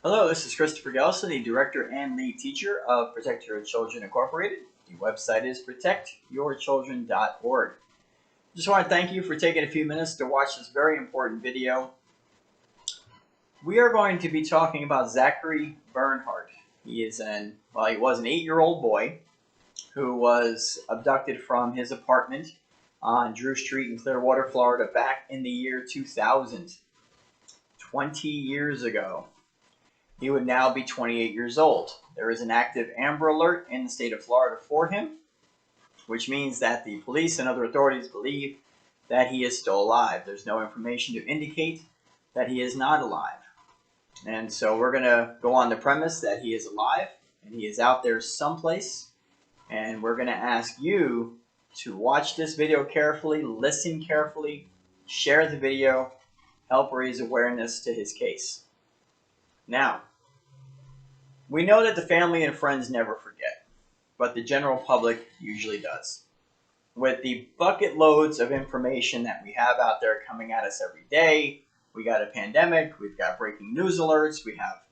Hello, this is Christopher Gelson, the Director and Lead Teacher of Protect Your Children Incorporated. The website is protectyourchildren.org. Just want to thank you for taking a few minutes to watch this very important video. We are going to be talking about Zachary Bernhardt. He was an 8-year-old boy who was abducted from his apartment on Drew Street in Clearwater, Florida back in the year 2000, 20 years ago. He would now be 28 years old. There is an active Amber Alert in the state of Florida for him, which means that the police and other authorities believe that he is still alive. There's no information to indicate that he is not alive. And so we're going to go on the premise that he is alive and he is out there someplace. And we're going to ask you to watch this video carefully, listen carefully, share the video, help raise awareness to his case. Now, we know that the family and friends never forget, but the general public usually does. With the bucket loads of information that we have out there coming at us every day, we got a pandemic, we've got breaking news alerts, we have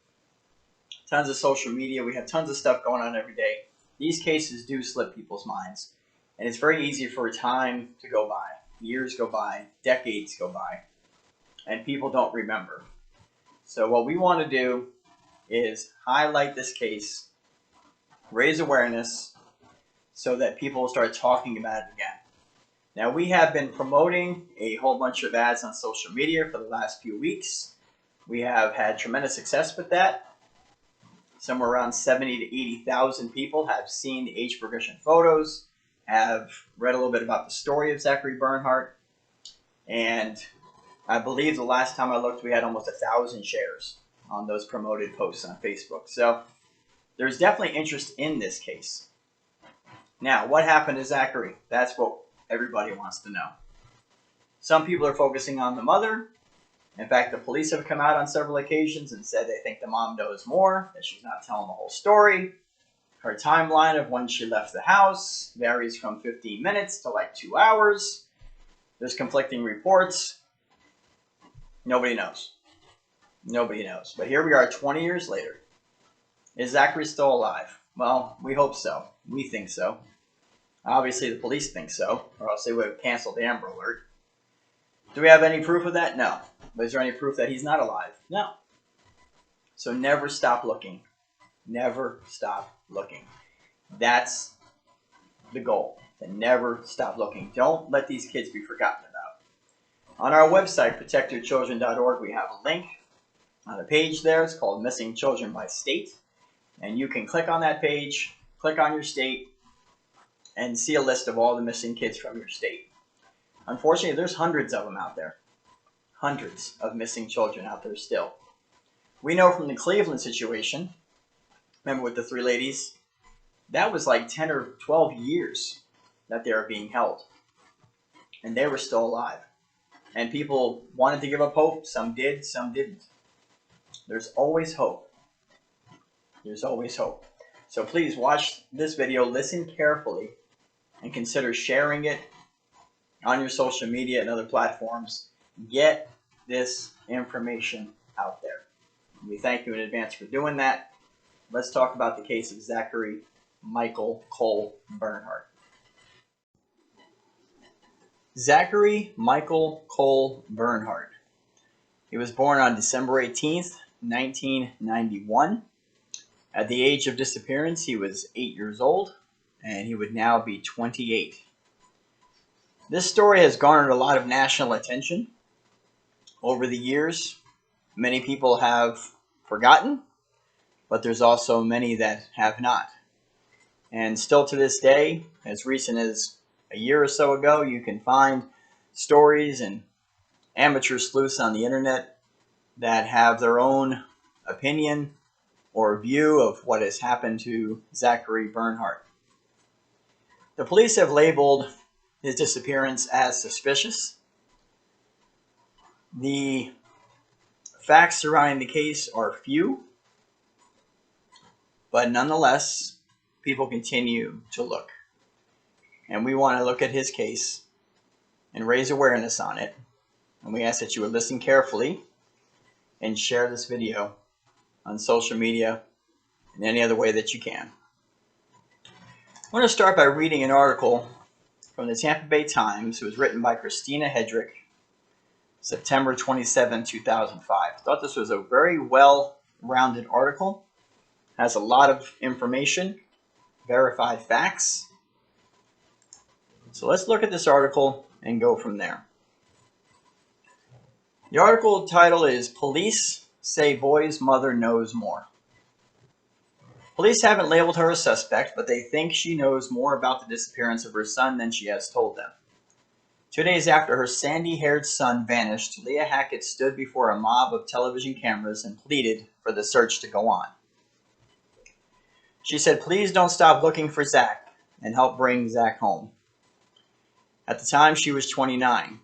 tons of social media, we have tons of stuff going on every day. These cases do slip people's minds, and it's very easy for time to go by. Years go by, decades go by, and people don't remember. So what we want to do is highlight this case, raise awareness, so that people will start talking about it again. Now, we have been promoting a whole bunch of ads on social media for the last few weeks. We have had tremendous success with that. Somewhere around 70 to 80,000 people have seen the age progression photos, have read a little bit about the story of Zachary Bernhardt, and I believe the last time I looked, we had almost 1,000 shares on those promoted posts on Facebook. So there's definitely interest in this case. Now, what happened to Zachary? That's what everybody wants to know. Some people are focusing on the mother. In fact, the police have come out on several occasions and said they think the mom knows more, that she's not telling the whole story. Her timeline of when she left the house varies from 15 minutes to like 2 hours. There's conflicting reports. Nobody knows. Nobody knows. But here we are 20 years later. Is Zachary still alive? Well, we hope so. We think so. Obviously, the police think so, or else they would have canceled the Amber Alert. Do we have any proof of that? No. But is there any proof that he's not alive? No. So never stop looking. Never stop looking. That's the goal. To never stop looking. Don't let these kids be forgotten about. On our website, protectyourchildren.org, we have a link on a page there. It's called Missing Children by State. And you can click on that page, click on your state, and see a list of all the missing kids from your state. Unfortunately, there's hundreds of them out there. Hundreds of missing children out there still. We know from the Cleveland situation, remember with the 3 ladies, that was like 10 or 12 years that they were being held. And they were still alive. And people wanted to give up hope. Some did, some didn't. There's always hope. There's always hope. So please watch this video, listen carefully, and consider sharing it on your social media and other platforms. Get this information out there. We thank you in advance for doing that. Let's talk about the case of Zachary Michael-Cole Bernhardt. Zachary Michael-Cole Bernhardt. He was born on December 18th, 1991. At the age of disappearance, he was 8 years old, and he would now be 28. This story has garnered a lot of national attention over the years. Many people have forgotten, but there's also many that have not. And still to this day, as recent as a year or so ago, you can find stories and amateur sleuths on the internet that have their own opinion or view of what has happened to Zachary Bernhardt. The police have labeled his disappearance as suspicious. The facts surrounding the case are few, but nonetheless, people continue to look. And we want to look at his case and raise awareness on it. And we ask that you would listen carefully and share this video on social media, in any other way that you can. I want to start by reading an article from the Tampa Bay Times. It was written by Christina Hedrick, September 27, 2005. I thought this was a very well-rounded article. It has a lot of information, verified facts. So let's look at this article and go from there. The article title is Police Say Boy's Mother Knows More. Police haven't labeled her a suspect, but they think she knows more about the disappearance of her son than she has told them. 2 days after her sandy-haired son vanished, Leah Hackett stood before a mob of television cameras and pleaded for the search to go on. She said, "Please don't stop looking for Zach and help bring Zach home." At the time, she was 29.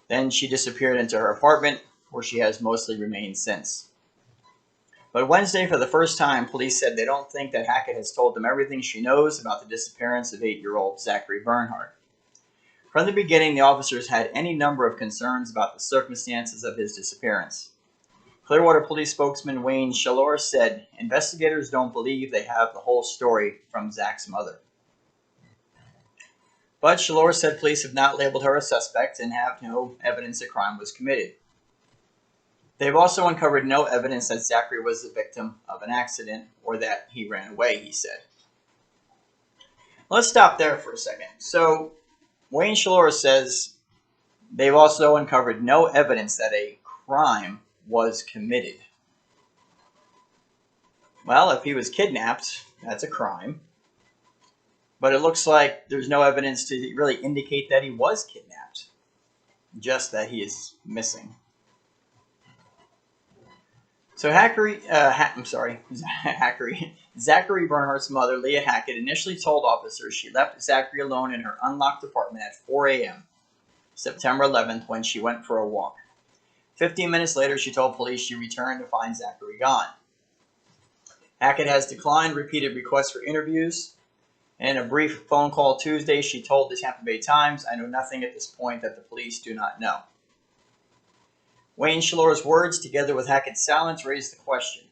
Then she disappeared into her apartment, where she has mostly remained since. But Wednesday, for the first time, police said they don't think that Hackett has told them everything she knows about the disappearance of 8-year-old Zachary Bernhardt. From the beginning, the officers had any number of concerns about the circumstances of his disappearance. Clearwater Police spokesman Wayne Shallor said, "Investigators don't believe they have the whole story from Zach's mother." But Shallor said police have not labeled her a suspect and have no evidence a crime was committed. They've also uncovered no evidence that Zachary was the victim of an accident or that he ran away, he said. Let's stop there for a second. So, Wayne Shallor says they've also uncovered no evidence that a crime was committed. Well, if he was kidnapped, that's a crime. But it looks like there's no evidence to really indicate that he was kidnapped, just that he is missing. So Zachary Bernhardt's mother, Leah Hackett, initially told officers she left Zachary alone in her unlocked apartment at 4 a.m., September 11th, when she went for a walk. 15 minutes later, she told police she returned to find Zachary gone. Hackett has declined repeated requests for interviews. In a brief phone call Tuesday, she told the Tampa Bay Times, "I know nothing at this point that the police do not know." Wayne Shallor's words, together with Hackett's silence, raised the question: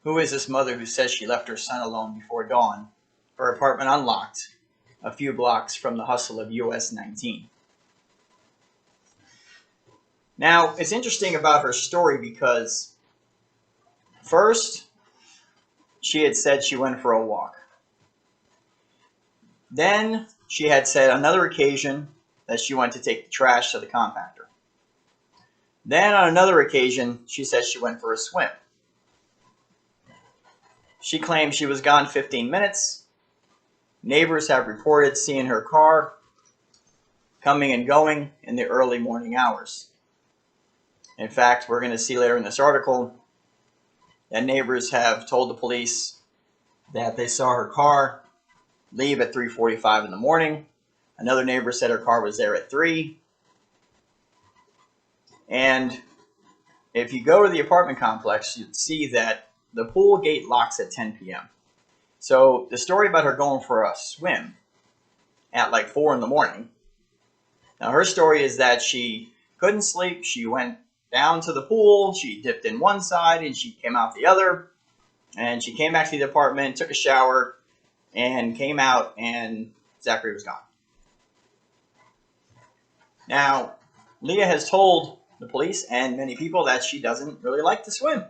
who is this mother who says she left her son alone before dawn, her apartment unlocked, a few blocks from the hustle of US 19? Now, it's interesting about her story because first, she had said she went for a walk. Then, she had said on another occasion that she went to take the trash to the compactor. Then, on another occasion, she said she went for a swim. She claimed she was gone 15 minutes. Neighbors have reported seeing her car coming and going in the early morning hours. In fact, we're going to see later in this article that neighbors have told the police that they saw her car leave at 3:45 in the morning. Another neighbor said her car was there at 3. And if you go to the apartment complex, you'd see that the pool gate locks at 10 p.m. So the story about her going for a swim at like 4 in the morning. Now her story is that she couldn't sleep. She went down to the pool. She dipped in one side and she came out the other. And she came back to the apartment, took a shower, and came out, and Zachary was gone. Now, Leah has told the police and many people that she doesn't really like to swim.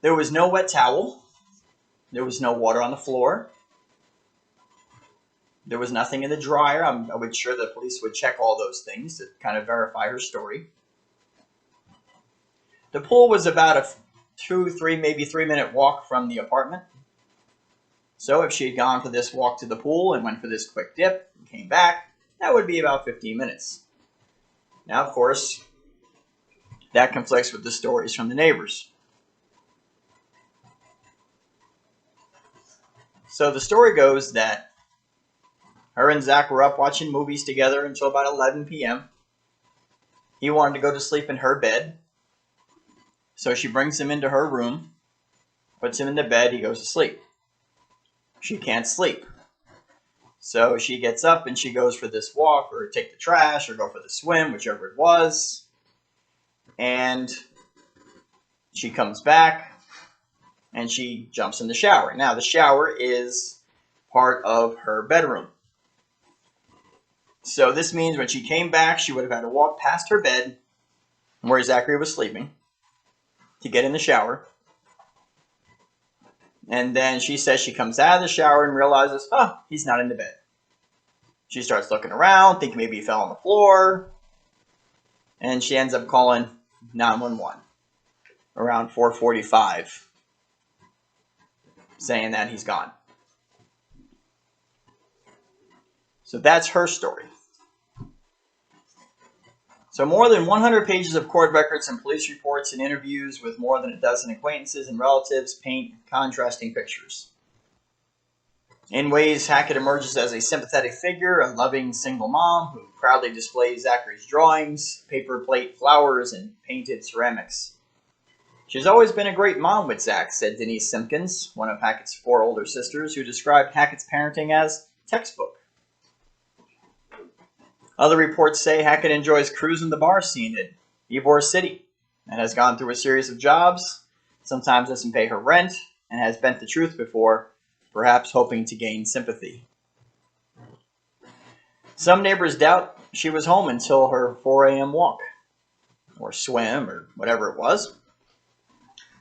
There was no wet towel. There was no water on the floor. There was nothing in the dryer. I would sure the police would check all those things to kind of verify her story. The pool was about a 2, 3, maybe 3-minute walk from the apartment. So if she had gone for this walk to the pool and went for this quick dip and came back, that would be about 15 minutes. Now, of course, that conflicts with the stories from the neighbors. So the story goes that her and Zach were up watching movies together until about 11 p.m. He wanted to go to sleep in her bed. So she brings him into her room, puts him in the bed, he goes to sleep. She can't sleep. So she gets up and she goes for this walk or take the trash or go for the swim, whichever it was. And She comes back and she jumps in the shower. Now, the shower is part of her bedroom. So this means when she came back, she would have had to walk past her bed where Zachary was sleeping to get in the shower. And then she says she comes out of the shower and realizes, oh, he's not in the bed. She starts looking around, thinking maybe he fell on the floor. And she ends up calling 911 around 4:45, saying that he's gone. So that's her story. So more than 100 pages of court records and police reports and interviews with more than a dozen acquaintances and relatives paint contrasting pictures. In ways, Hackett emerges as a sympathetic figure, a loving single mom who proudly displays Zachary's drawings, paper plate flowers, and painted ceramics. She's always been a great mom with Zach, said Denise Simpkins, one of Hackett's 4 older sisters, who described Hackett's parenting as textbook. Other reports say Hackett enjoys cruising the bar scene at Ybor City and has gone through a series of jobs, sometimes doesn't pay her rent, and has bent the truth before, perhaps hoping to gain sympathy. Some neighbors doubt she was home until her 4 a.m. walk, or swim, or whatever it was.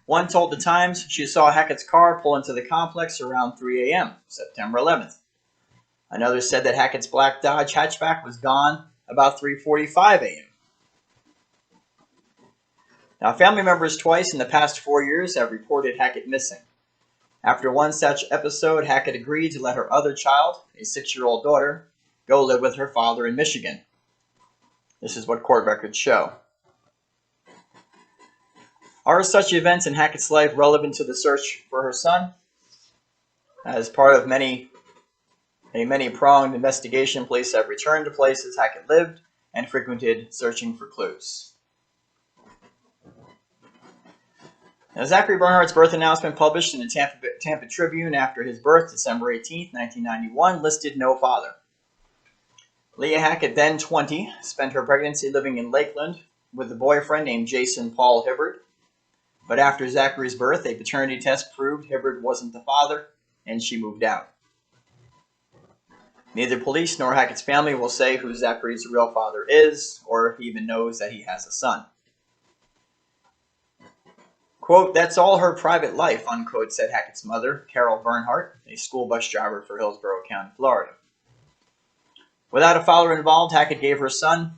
One told the Times she saw Hackett's car pull into the complex around 3 a.m., September 11th. Another said that Hackett's black Dodge hatchback was gone about 3:45 a.m. Now, family members twice in the past 4 years have reported Hackett missing. After one such episode, Hackett agreed to let her other child, a 6-year-old daughter, go live with her father in Michigan. This is what court records show. Are such events in Hackett's life relevant to the search for her son? As part of a many-pronged investigation, police have returned to places Hackett lived and frequented, searching for clues. Now, Zachary Bernhardt's birth announcement published in the Tampa Tribune after his birth, December 18, 1991, listed no father. Leah Hackett, then 20, spent her pregnancy living in Lakeland with a boyfriend named Jason Paul Hibbard. But after Zachary's birth, a paternity test proved Hibbard wasn't the father, and she moved out. Neither police nor Hackett's family will say who Zachary's real father is, or if he even knows that he has a son. Quote, that's all her private life, unquote, said Hackett's mother, Carol Bernhardt, a school bus driver for Hillsborough County, Florida. Without a father involved, Hackett gave her son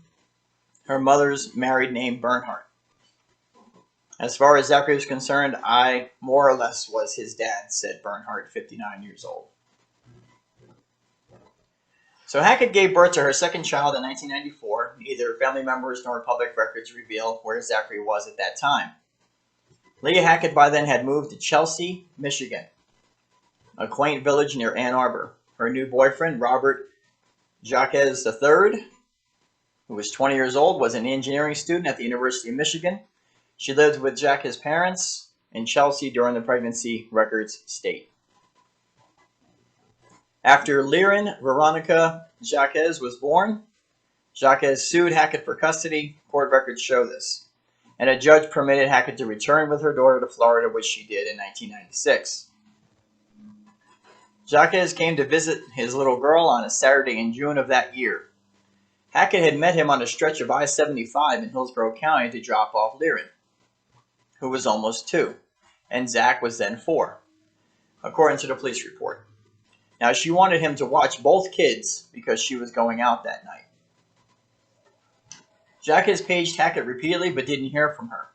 her mother's married name, Bernhardt. As far as Zachary was concerned, I more or less was his dad, said Bernhardt, 59 years old. So Hackett gave birth to her second child in 1994. Neither family members nor public records reveal where Zachary was at that time. Leah Hackett by then had moved to Chelsea, Michigan, a quaint village near Ann Arbor. Her new boyfriend, Robert Jacques III, who was 20 years old, was an engineering student at the University of Michigan. She lived with Jacques' parents in Chelsea during the pregnancy, records state. After Liren Veronica Jacques was born, Jacques sued Hackett for custody. Court records show this. And a judge permitted Hackett to return with her daughter to Florida, which she did in 1996. Jacques came to visit his little girl on a Saturday in June of that year. Hackett had met him on a stretch of I-75 in Hillsborough County to drop off Liren, who was almost 2, and Zach was then 4, according to the police report. Now, she wanted him to watch both kids because she was going out that night. Jacques paged Hackett repeatedly but didn't hear from her.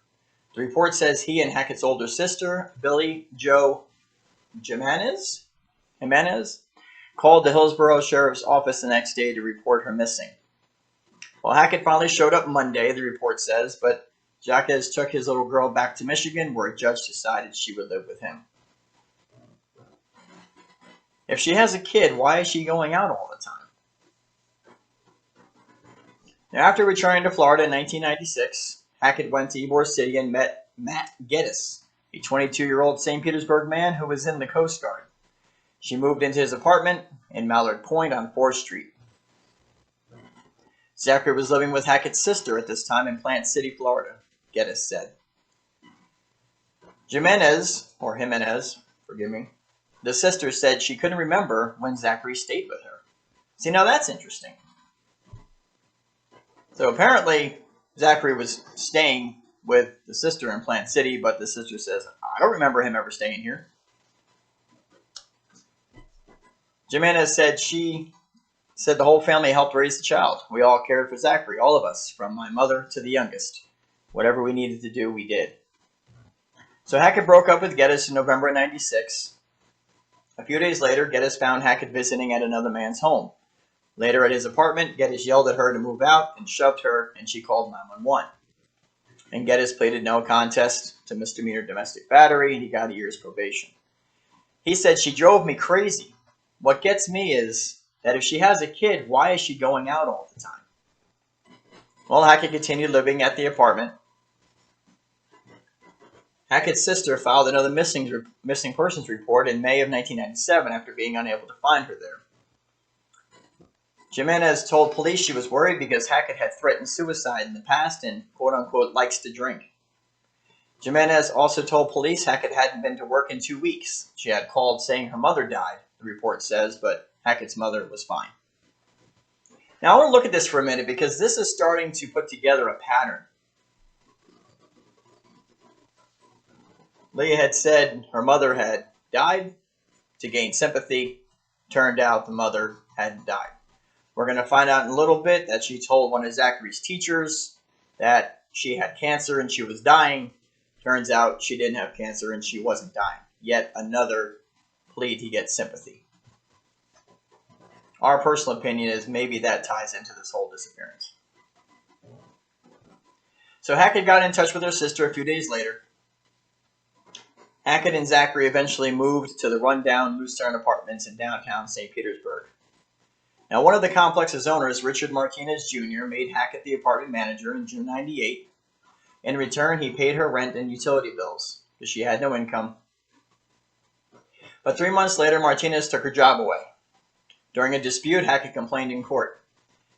The report says he and Hackett's older sister, Billy Joe Jimenez, called the Hillsborough Sheriff's Office the next day to report her missing. Well, Hackett finally showed up Monday, the report says, but Jacques took his little girl back to Michigan, where a judge decided she would live with him. If she has a kid, why is she going out all the time? Now, after returning to Florida in 1996, Hackett went to Ybor City and met Matt Geddes, a 22-year-old St. Petersburg man who was in the Coast Guard. She moved into his apartment in Mallard Point on 4th Street. Zachary was living with Hackett's sister at this time in Plant City, Florida, Geddes said. Jimenez, or Jimenez, forgive me, the sister said she couldn't remember when Zachary stayed with her. See, now that's interesting. So apparently, Zachary was staying with the sister in Plant City, but the sister says, I don't remember him ever staying here. Jimenez said she said the whole family helped raise the child. We all cared for Zachary, all of us, from my mother to the youngest. Whatever we needed to do, we did. So Hackett broke up with Geddes in November 96. A few days later, Geddes found Hackett visiting at another man's home. Later at his apartment, Geddes yelled at her to move out and shoved her, and she called 911. And Geddes pleaded no contest to misdemeanor domestic battery, and he got a year's probation. He said, she drove me crazy. What gets me is that if she has a kid, why is she going out all the time? Well, Hackett continued living at the apartment. Hackett's sister filed another missing persons report in May of 1997 after being unable to find her there. Jimenez told police she was worried because Hackett had threatened suicide in the past and, quote-unquote, likes to drink. Jimenez also told police Hackett hadn't been to work in 2 weeks. She had called saying her mother died, the report says, but Hackett's mother was fine. Now, I want to look at this for a minute because this is starting to put together a pattern. Leah had said her mother had died to gain sympathy. Turned out the mother hadn't died. We're going to find out in a little bit that she told one of Zachary's teachers that she had cancer and she was dying. Turns out she didn't have cancer and she wasn't dying. Yet another plea to get sympathy. Our personal opinion is maybe that ties into this whole disappearance. So Hackett got in touch with her sister a few days later. Hackett and Zachary eventually moved to the rundown Lucerne apartments in downtown St. Petersburg. Now, one of the complex's owners, Richard Martinez Jr., made Hackett the apartment manager in June '98. In return, he paid her rent and utility bills because she had no income. But 3 months later, Martinez took her job away. During a dispute, Hackett complained in court.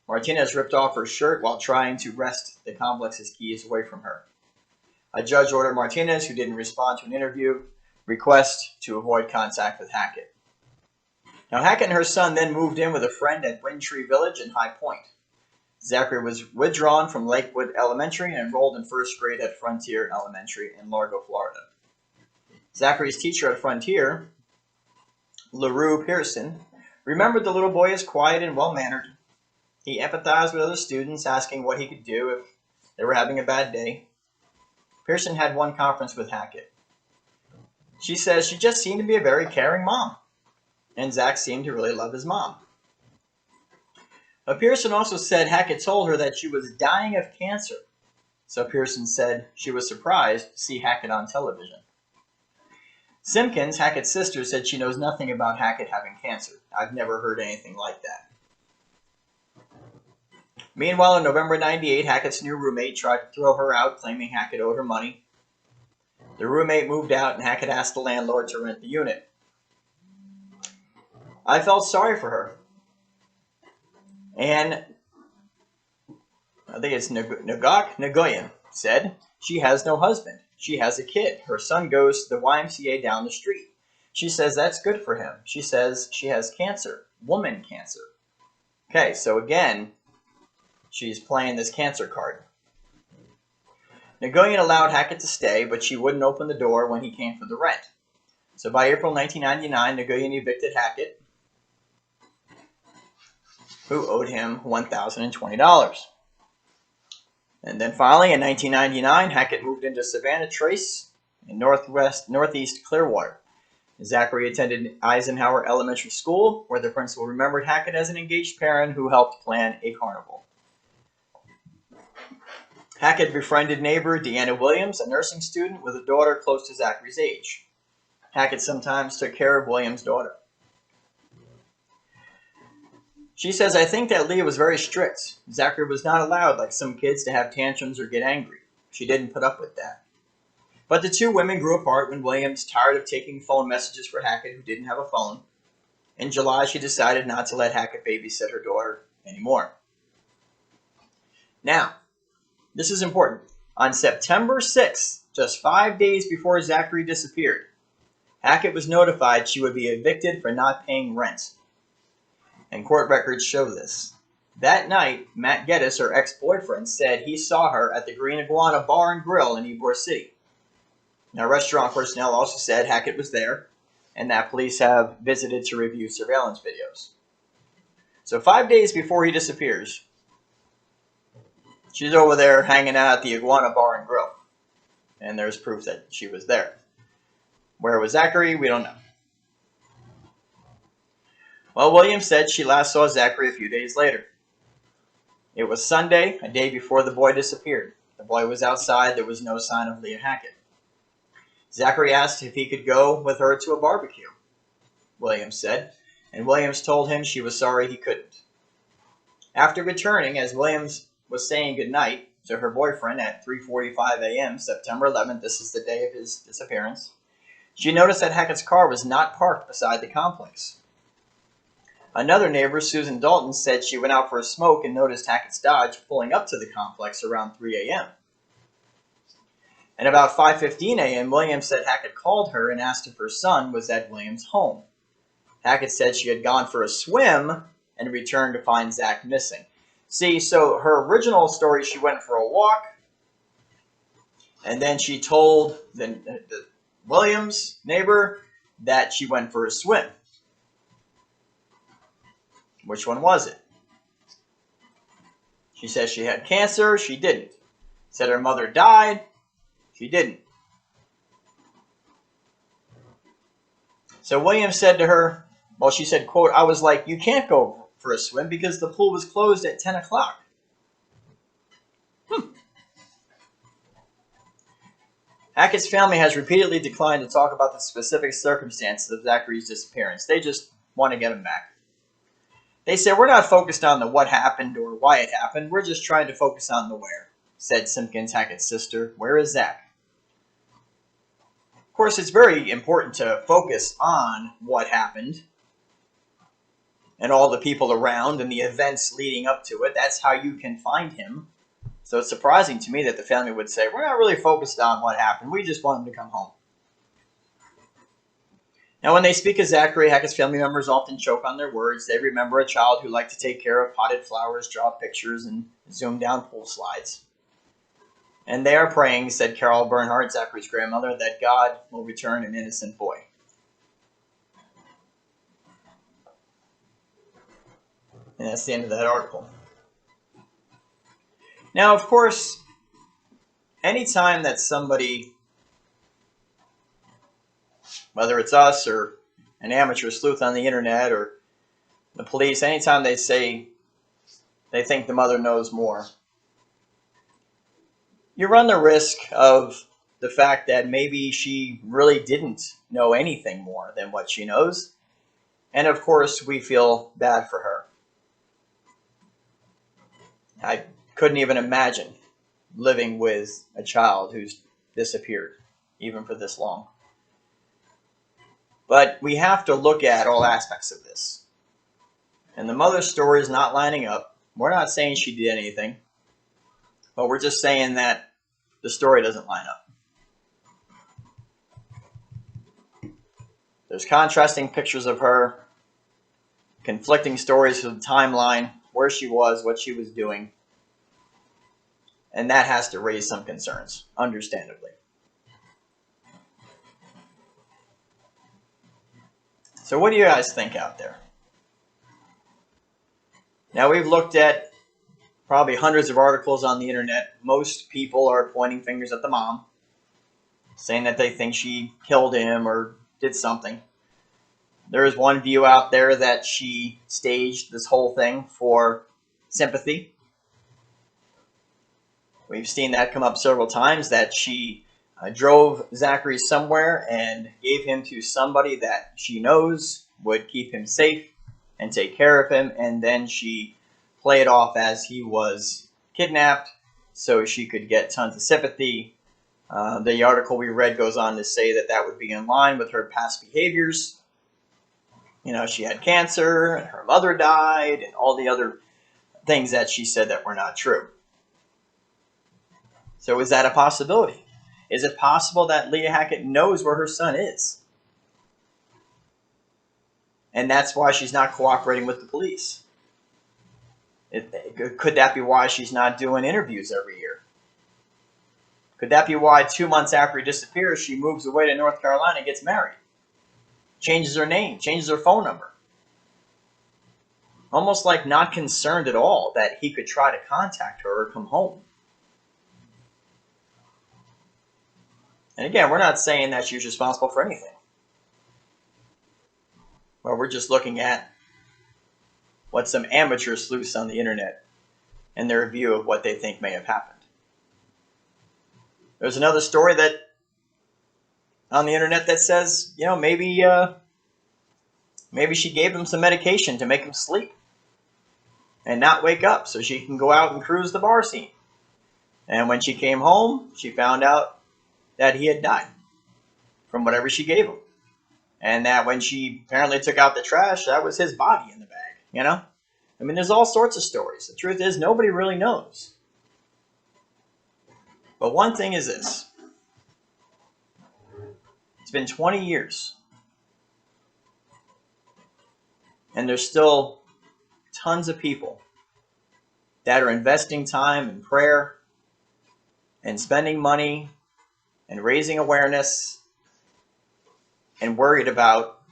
Martinez ripped off her shirt while trying to wrest the complex's keys away from her. A judge ordered Martinez, who didn't respond to an interview request, to avoid contact with Hackett. Now, Hackett and her son then moved in with a friend at Braintree Village in High Point. Zachary was withdrawn from Lakewood Elementary and enrolled in first grade at Frontier Elementary in Largo, Florida. Zachary's teacher at Frontier, LaRue Pearson, remembered the little boy as quiet and well-mannered. He empathized with other students, asking what he could do if they were having a bad day. Pearson had one conference with Hackett. She says she just seemed to be a very caring mom, and Zach seemed to really love his mom. But Pearson also said Hackett told her that she was dying of cancer, so Pearson said she was surprised to see Hackett on television. Simpkins, Hackett's sister, said she knows nothing about Hackett having cancer. I've never heard anything like that. Meanwhile, in November '98, Hackett's new roommate tried to throw her out, claiming Hackett owed her money. The roommate moved out, and Hackett asked the landlord to rent the unit. I felt sorry for her. And I think it's Nagoyan said, she has no husband. She has a kid. Her son goes to the YMCA down the street. She says that's good for him. She says she has cancer, woman cancer. Okay, so again, she's playing this cancer card. Nagoyan allowed Hackett to stay, but she wouldn't open the door when he came for the rent. So by April 1999, Nagoyan evicted Hackett, who owed him $1,020. And then finally, in 1999, Hackett moved into Savannah Trace in northeast Clearwater. Zachary attended Eisenhower Elementary School, where the principal remembered Hackett as an engaged parent who helped plan a carnival. Hackett befriended neighbor Deanna Williams, a nursing student with a daughter close to Zachary's age. Hackett sometimes took care of Williams' daughter. She says, I think that Leah was very strict. Zachary was not allowed, like some kids, to have tantrums or get angry. She didn't put up with that. But the two women grew apart when Williams, tired of taking phone messages for Hackett, who didn't have a phone. In July, she decided not to let Hackett babysit her daughter anymore. Now, this is important. On September 6th, just 5 days before Zachary disappeared, Hackett was notified she would be evicted for not paying rent. And court records show this. That night, Matt Geddes, her ex-boyfriend, said he saw her at the Green Iguana Bar and Grill in Ybor City. Now, restaurant personnel also said Hackett was there, and that police have visited to review surveillance videos. So 5 days before he disappears, she's over there hanging out at the Iguana Bar and Grill. And there's proof that she was there. Where was Zachary? We don't know. Well, Williams said she last saw Zachary a few days later. It was Sunday, a day before the boy disappeared. The boy was outside. There was no sign of Leah Hackett. Zachary asked if he could go with her to a barbecue, Williams said, and Williams told him she was sorry he couldn't. After returning, as Williams was saying goodnight to her boyfriend at 3:45 a.m., September 11th, this is the day of his disappearance, she noticed that Hackett's car was not parked beside the complex. Another neighbor, Susan Dalton, said she went out for a smoke and noticed Hackett's Dodge pulling up to the complex around 3 a.m. And about 5:15 a.m., Williams said Hackett called her and asked if her son was at Williams' home. Hackett said she had gone for a swim and returned to find Zach missing. See, so her original story, she went for a walk, and then she told the Williams neighbor that she went for a swim. Which one was it? She says she had cancer. She didn't. Said her mother died. She didn't. So Williams said to her, well, she said, quote, I was like, you can't go for a swim because the pool was closed at 10 o'clock. Hackett's family has repeatedly declined to talk about the specific circumstances of Zachary's disappearance. They just want to get him back. They said, we're not focused on the what happened or why it happened. We're just trying to focus on the where, said Simpkins, Hackett's sister. Where is Zach? Of course, it's very important to focus on what happened and all the people around and the events leading up to it. That's how you can find him. So it's surprising to me that the family would say, we're not really focused on what happened. We just want him to come home. Now, when they speak of Zachary, Hackett's family members often choke on their words. They remember a child who liked to take care of potted flowers, draw pictures, and zoom down pool slides. And they are praying, said Carol Bernhardt, Zachary's grandmother, that God will return an innocent boy. And that's the end of that article. Now, of course, anytime that somebody, whether it's us or an amateur sleuth on the internet or the police, anytime they say they think the mother knows more, you run the risk of the fact that maybe she really didn't know anything more than what she knows. And of course, we feel bad for her. I couldn't even imagine living with a child who's disappeared, even for this long. But we have to look at all aspects of this. And the mother's story is not lining up. We're not saying she did anything, but we're just saying that the story doesn't line up. There's contrasting pictures of her, conflicting stories of the timeline, where she was, what she was doing. And that has to raise some concerns, understandably. So what do you guys think out there? Now, we've looked at probably hundreds of articles on the internet. Most people are pointing fingers at the mom, saying that they think she killed him or did something. There is one view out there that she staged this whole thing for sympathy. We've seen that come up several times, that she drove Zachary somewhere and gave him to somebody that she knows would keep him safe and take care of him, and then she played off as he was kidnapped so she could get tons of sympathy. The article we read goes on to say that that would be in line with her past behaviors. You know, she had cancer, and her mother died, and all the other things that she said that were not true. So is that a possibility? Is it possible that Leah Hackett knows where her son is? And that's why she's not cooperating with the police. Could that be why she's not doing interviews every year? Could that be why 2 months after he disappears, she moves away to North Carolina and gets married? Changes her name, changes her phone number. Almost like not concerned at all that he could try to contact her or come home. And again, we're not saying that she's responsible for anything. Well, we're just looking at what some amateur sleuths on the internet and their view of what they think may have happened. There's another story that on the internet that says, maybe she gave him some medication to make him sleep and not wake up so she can go out and cruise the bar scene. And when she came home, she found out that he had died from whatever she gave him. And that when she apparently took out the trash, that was his body in the bag, I mean, there's all sorts of stories. The truth is, nobody really knows. But one thing is this. It's been 20 years. And there's still tons of people that are investing time and prayer and spending money and raising awareness and worried about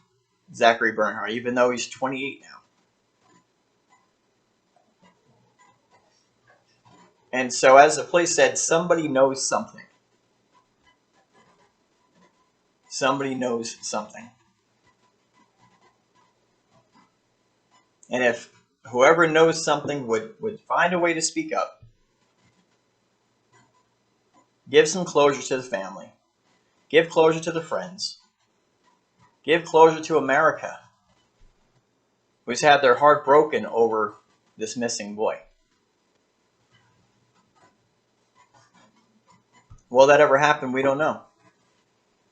Zachary Bernhardt, even though he's 28 now. And so, as the police said, somebody knows something. Somebody knows something. And if whoever knows something would find a way to speak up, give some closure to the family, give closure to the friends, give closure to America, who's had their heart broken over this missing boy. Will that ever happen? We don't know.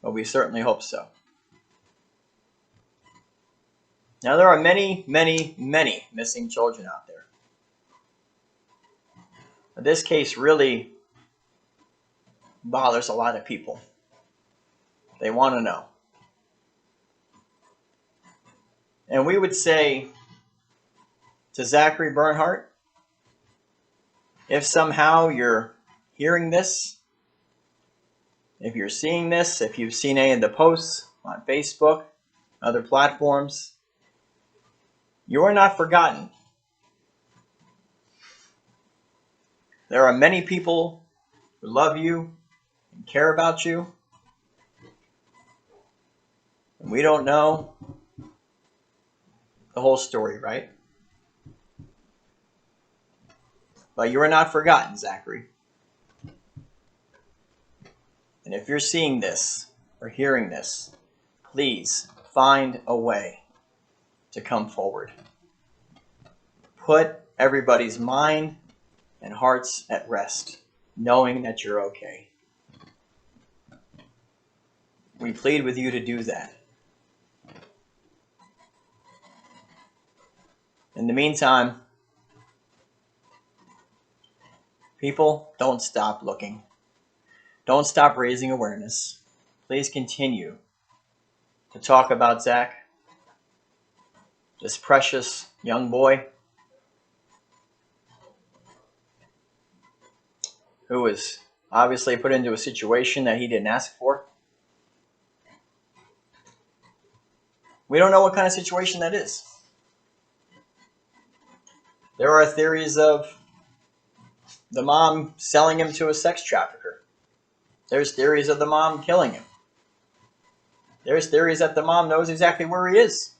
But we certainly hope so. Now, there are many, many, many missing children out there. But this case really bothers a lot of people. They want to know. And we would say to Zachary Bernhardt, if somehow you're hearing this, if you're seeing this, if you've seen any of the posts on Facebook, other platforms, you are not forgotten. There are many people who love you and care about you. And we don't know the whole story, right? But you are not forgotten, Zachary. And if you're seeing this or hearing this, please find a way to come forward. Put everybody's mind and hearts at rest, knowing that you're okay. We plead with you to do that. In the meantime, people, don't stop looking. Don't stop raising awareness. Please continue to talk about Zach, this precious young boy who was obviously put into a situation that he didn't ask for. We don't know what kind of situation that is. There are theories of the mom selling him to a sex trafficker. There's theories of the mom killing him. There's theories that the mom knows exactly where he is.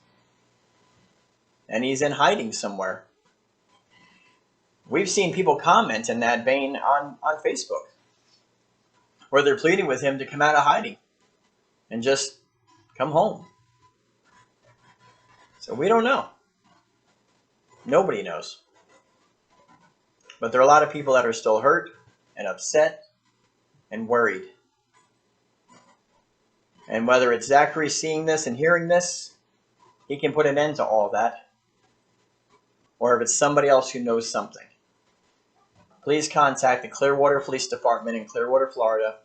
And he's in hiding somewhere. We've seen people comment in that vein on Facebook, where they're pleading with him to come out of hiding and just come home. So we don't know. Nobody knows. But there are a lot of people that are still hurt and upset and worried. And whether it's Zachary seeing this and hearing this, he can put an end to all that. Or if it's somebody else who knows something, please contact the Clearwater Police Department in Clearwater, Florida,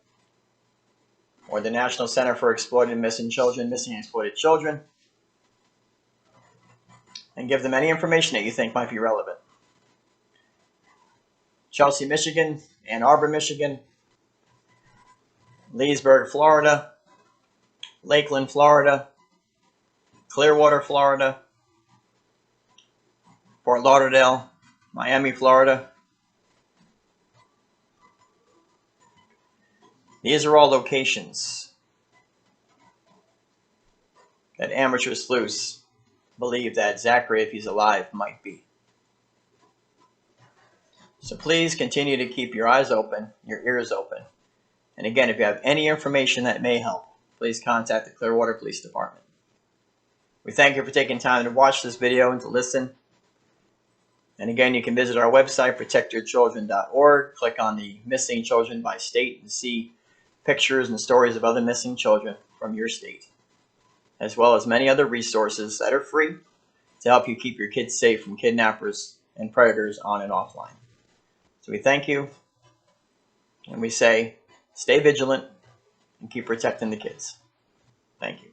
or the National Center for Exploited and Missing Children, Missing and Exploited Children, and give them any information that you think might be relevant. Chelsea, Michigan, Ann Arbor, Michigan, Leesburg, Florida, Lakeland, Florida, Clearwater, Florida, Fort Lauderdale, Miami, Florida. These are all locations that amateur sleuths believe that Zachary, if he's alive, might be. So please continue to keep your eyes open, your ears open. And again, if you have any information that may help, please contact the Clearwater Police Department. We thank you for taking time to watch this video and to listen. And again, you can visit our website, protectyourchildren.org. Click on the Missing Children by State and see pictures and stories of other missing children from your state, as well as many other resources that are free to help you keep your kids safe from kidnappers and predators on and offline. So we thank you, and we say, stay vigilant and keep protecting the kids. Thank you.